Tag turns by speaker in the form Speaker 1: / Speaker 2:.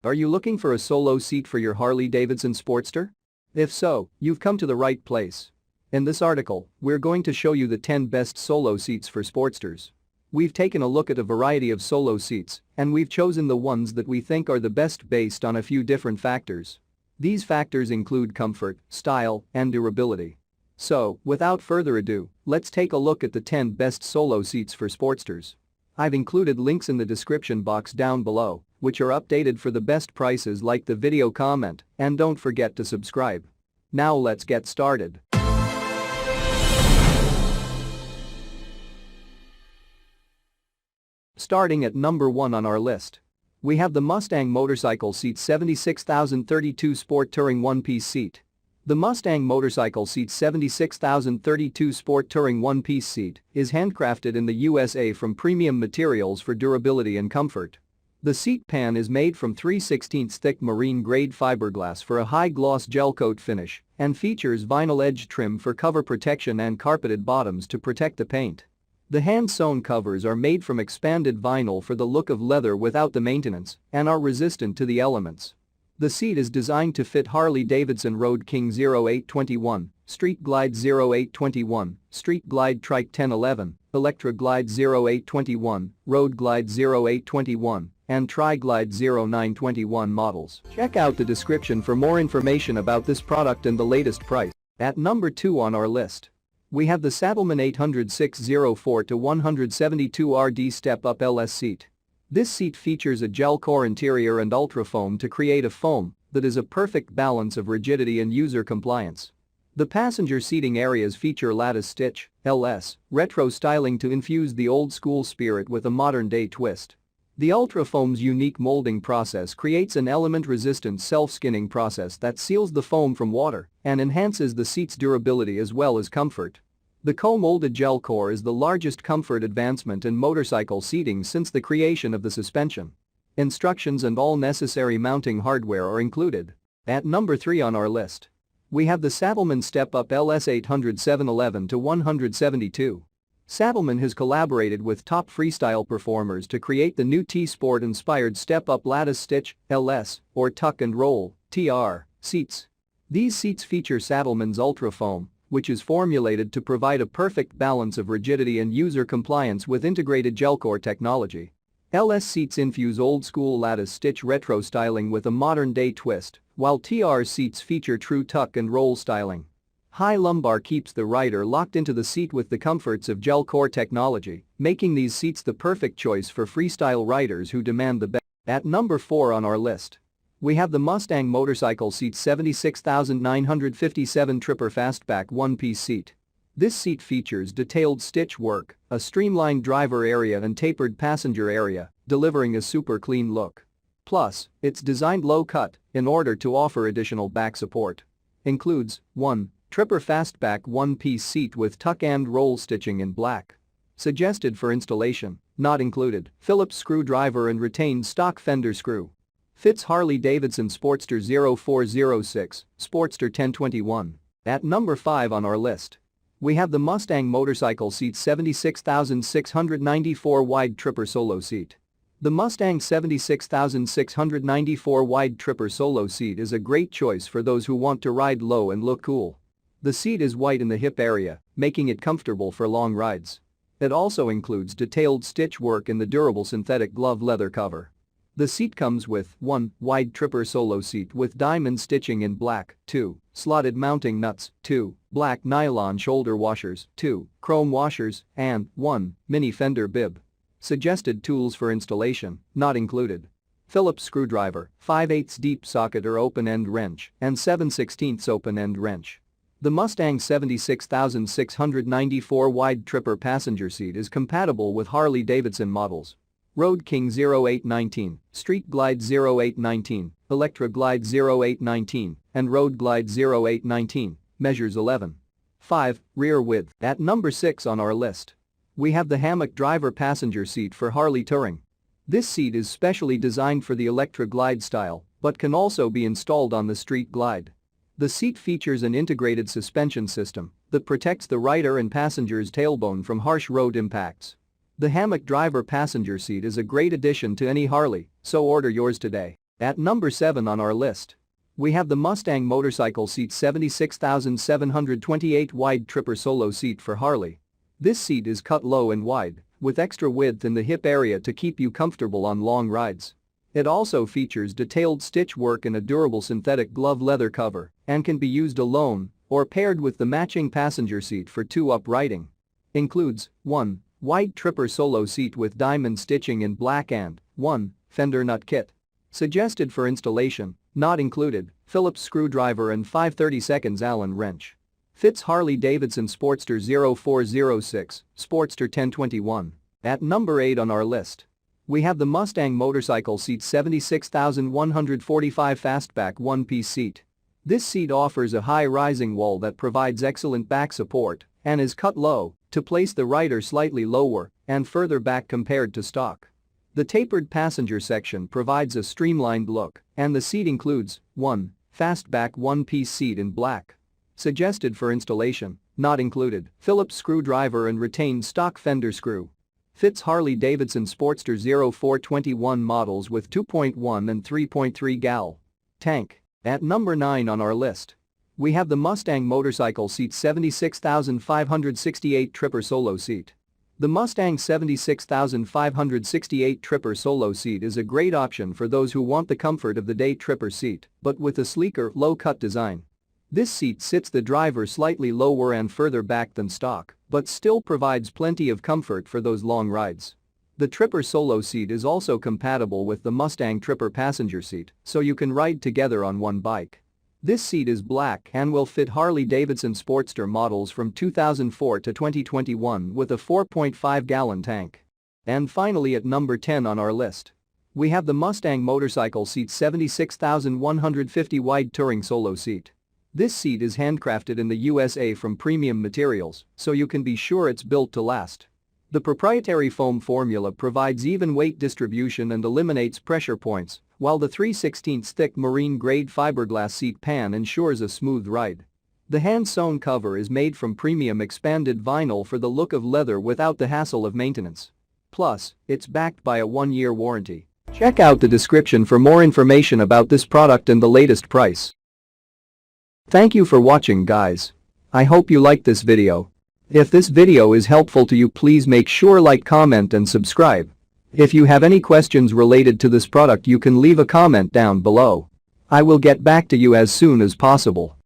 Speaker 1: Are you looking for a solo seat for your Harley-Davidson Sportster? If so, you've come to the right place. In this article, we're going to show you the 10 best solo seats for Sportsters. We've taken a look at a variety of solo seats, and we've chosen the ones that we think are the best based on a few different factors. These factors include comfort, style, and durability. So, without further ado, let's take a look at the 10 best solo seats for Sportsters. I've included links in the description box down below, which are updated for the best prices. Like the video, comment, and don't forget to subscribe. Now let's get started. Starting at number 1 on our list. We have the Mustang Motorcycle Seat 76032 Sport Touring One-Piece Seat. The Mustang Motorcycle Seat 76032 Sport Touring One-Piece Seat is handcrafted in the USA from premium materials for durability and comfort. The seat pan is made from 3/16 thick marine-grade fiberglass for a high-gloss gel coat finish and features vinyl edge trim for cover protection and carpeted bottoms to protect the paint. The hand-sewn covers are made from expanded vinyl for the look of leather without the maintenance and are resistant to the elements. The seat is designed to fit Harley-Davidson Road King 0821, Street Glide 0821, Street Glide Trike 1011, Electra Glide 0821, Road Glide 0821, and Tri-Glide 0921 models. Check out the description for more information about this product and the latest price. At number 2 on our list, we have the Saddlemen 800 604-172 RD Step-Up LS Seat. This seat features a gel core interior and ultra foam to create a foam that is a perfect balance of rigidity and user compliance. The passenger seating areas feature lattice stitch, LS, retro styling to infuse the old-school spirit with a modern-day twist. The ultra foam's unique molding process creates an element-resistant self-skinning process that seals the foam from water and enhances the seat's durability as well as comfort. The co-molded gel core is the largest comfort advancement in motorcycle seating since the creation of the suspension. Instructions and all necessary mounting hardware are included. At number 3 on our list, we have the Saddlemen Step-Up LS 800 711-172. Saddlemen has collaborated with top freestyle performers to create the new T-Sport-inspired Step-Up Lattice Stitch, LS, or Tuck and Roll, TR, seats. These seats feature Saddlemen's Ultra Foam, which is formulated to provide a perfect balance of rigidity and user compliance with integrated gel core technology. LS seats infuse old-school lattice stitch retro styling with a modern-day twist, while TR seats feature true tuck and roll styling. High lumbar keeps the rider locked into the seat with the comforts of gel core technology, making these seats the perfect choice for freestyle riders who demand the best. At number 4 on our list, we have the Mustang Motorcycle Seat 76957 Tripper Fastback One-Piece Seat. This seat features detailed stitch work, a streamlined driver area and tapered passenger area, delivering a super clean look. Plus, it's designed low-cut in order to offer additional back support. Includes 1. Tripper Fastback One-Piece Seat with tuck and roll stitching in black. Suggested for installation, not included, Phillips screwdriver and retained stock fender screw. Fits Harley-Davidson Sportster 0406, Sportster 1021. At number 5 on our list, we have the Mustang Motorcycle Seat 76694 Wide Tripper Solo Seat. The Mustang 76694 Wide Tripper Solo Seat is a great choice for those who want to ride low and look cool. The seat is wide in the hip area, making it comfortable for long rides. It also includes detailed stitch work in the durable synthetic glove leather cover. The seat comes with 1. Wide Tripper Solo Seat with diamond stitching in black, 2. Slotted mounting nuts, 2. Black nylon shoulder washers, 2. Chrome washers, and 1. Mini fender bib. Suggested tools for installation, not included. Phillips screwdriver, 5/8 deep socket or open-end wrench, and 7/16 open-end wrench. The Mustang 76694 Wide Tripper passenger seat is compatible with Harley-Davidson models. Road King 0819, Street Glide 0819, Electra Glide 0819, and Road Glide 0819, measures 11.5 rear width. At number 6 on our list, we have the Hammock driver passenger seat for Harley Touring. This seat is specially designed for the Electra Glide style, but can also be installed on the Street Glide. The seat features an integrated suspension system that protects the rider and passenger's tailbone from harsh road impacts. The Hammock driver passenger seat is a great addition to any Harley, so order yours today. At number 7 on our list, we have the Mustang Motorcycle Seat 76,728 Wide Tripper Solo Seat for Harley. This seat is cut low and wide, with extra width in the hip area to keep you comfortable on long rides. It also features detailed stitch work and a durable synthetic glove leather cover and can be used alone or paired with the matching passenger seat for two-up riding. Includes 1. Wide Tripper Solo Seat with diamond stitching in black and 1. Fender nut kit. Suggested for installation, not included, Phillips screwdriver and 5/32 Allen wrench. Fits Harley-Davidson Sportster 0406, Sportster 1021. At number 8 on our list, we have the Mustang Motorcycle Seat 76,145 Fastback one-piece seat. This seat offers a high rising wall that provides excellent back support and is cut low to place the rider slightly lower and further back compared to stock. The tapered passenger section provides a streamlined look, and the seat includes 1. Fastback one-piece seat in black. Suggested for installation, not included, Phillips screwdriver and retained stock fender screw. Fits Harley-Davidson Sportster 0421 models with 2.1 and 3.3 gal. Tank. At number 9 on our list, we have the Mustang Motorcycle Seat 76,568 Tripper Solo Seat. The Mustang 76,568 Tripper Solo Seat is a great option for those who want the comfort of the day tripper seat, but with a sleeker, low-cut design. This seat sits the driver slightly lower and further back than stock, but still provides plenty of comfort for those long rides. The Tripper Solo Seat is also compatible with the Mustang Tripper passenger seat, so you can ride together on one bike. This seat is black and will fit Harley-Davidson Sportster models from 2004 to 2021 with a 4.5-gallon tank. And finally at number 10 on our list, we have the Mustang Motorcycle Seat 76,150 Wide Touring Solo Seat. This seat is handcrafted in the USA from premium materials, so you can be sure it's built to last. The proprietary foam formula provides even weight distribution and eliminates pressure points, while the 3/16 thick marine-grade fiberglass seat pan ensures a smooth ride. The hand-sewn cover is made from premium expanded vinyl for the look of leather without the hassle of maintenance. Plus, it's backed by a 1-year warranty. Check out the description for more information about this product and the latest price. Thank you for watching, guys. I hope you liked this video. If this video is helpful to you, please make sure like, comment and subscribe. If you have any questions related to this product, you can leave a comment down below. I will get back to you as soon as possible.